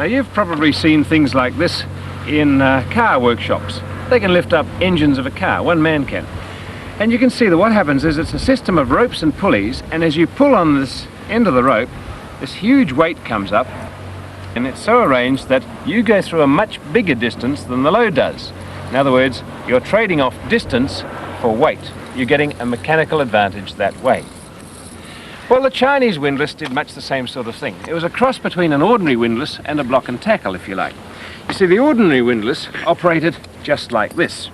Now you've probably seen things like this in car workshops. They can lift up engines of a car, one man can. And you can see that what happens is it's a system of ropes and pulleys, and as you pull on this end of the rope, this huge weight comes up, and it's so arranged that you go through a much bigger distance than the load does. In other words, you're trading off distance for weight. You're getting a mechanical advantage that way. Well, the Chinese windlass did much the same sort of thing. It was a cross between an ordinary windlass and a block and tackle, if you like. You see, the ordinary windlass operated just like this.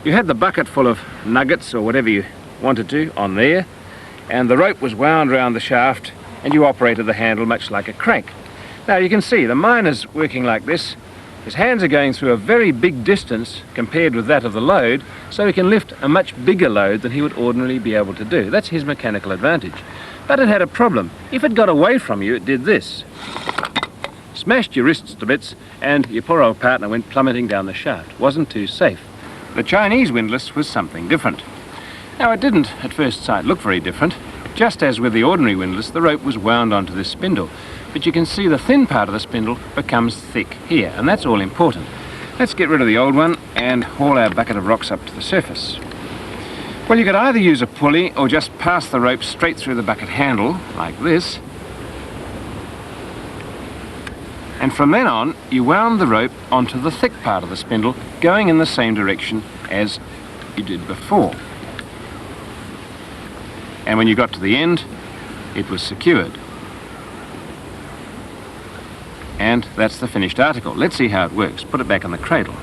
You had the bucket full of nuggets or whatever you wanted to on there, and the rope was wound around the shaft, and you operated the handle much like a crank. Now you can see the miner's working like this. His hands are going through a very big distance compared with that of the load, so he can lift a much bigger load than he would ordinarily be able to do. That's his mechanical advantage. But it had a problem. If it got away from you, it did this. Smashed your wrists to bits, and your poor old partner went plummeting down the shaft. Wasn't too safe. The Chinese windlass was something different. Now it didn't, at first sight, look very different. Just as with the ordinary windlass, the rope was wound onto this spindle. But you can see the thin part of the spindle becomes thick here, and that's all important. Let's get rid of the old one and haul our bucket of rocks up to the surface. Well, you could either use a pulley or just pass the rope straight through the bucket handle, like this. And from then on, you wound the rope onto the thick part of the spindle, going in the same direction as you did before. And when you got to the end, it was secured. And that's the finished article. Let's see how it works. Put it back in the cradle.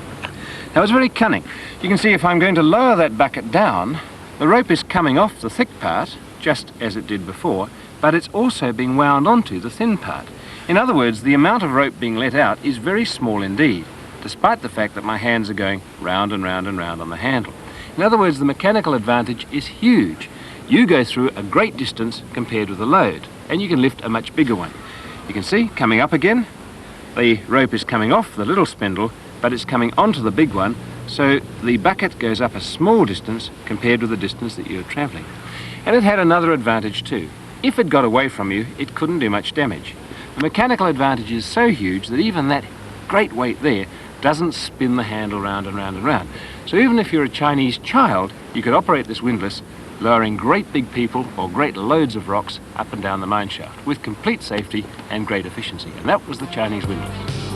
Now it's very cunning. You can see if I'm going to lower that bucket down, the rope is coming off the thick part, just as it did before, but it's also being wound onto the thin part. In other words, the amount of rope being let out is very small indeed, despite the fact that my hands are going round and round and round on the handle. In other words, the mechanical advantage is huge. You go through a great distance compared with the load, and you can lift a much bigger one. You can see, coming up again, the rope is coming off the little spindle, but it's coming onto the big one, so the bucket goes up a small distance compared with the distance that you're travelling. And it had another advantage too. If it got away from you, it couldn't do much damage. The mechanical advantage is so huge that even that great weight there doesn't spin the handle round and round and round. So even if you're a Chinese child, you could operate this windlass, lowering great big people or great loads of rocks up and down the mine shaft with complete safety and great efficiency. And that was the Chinese windlass.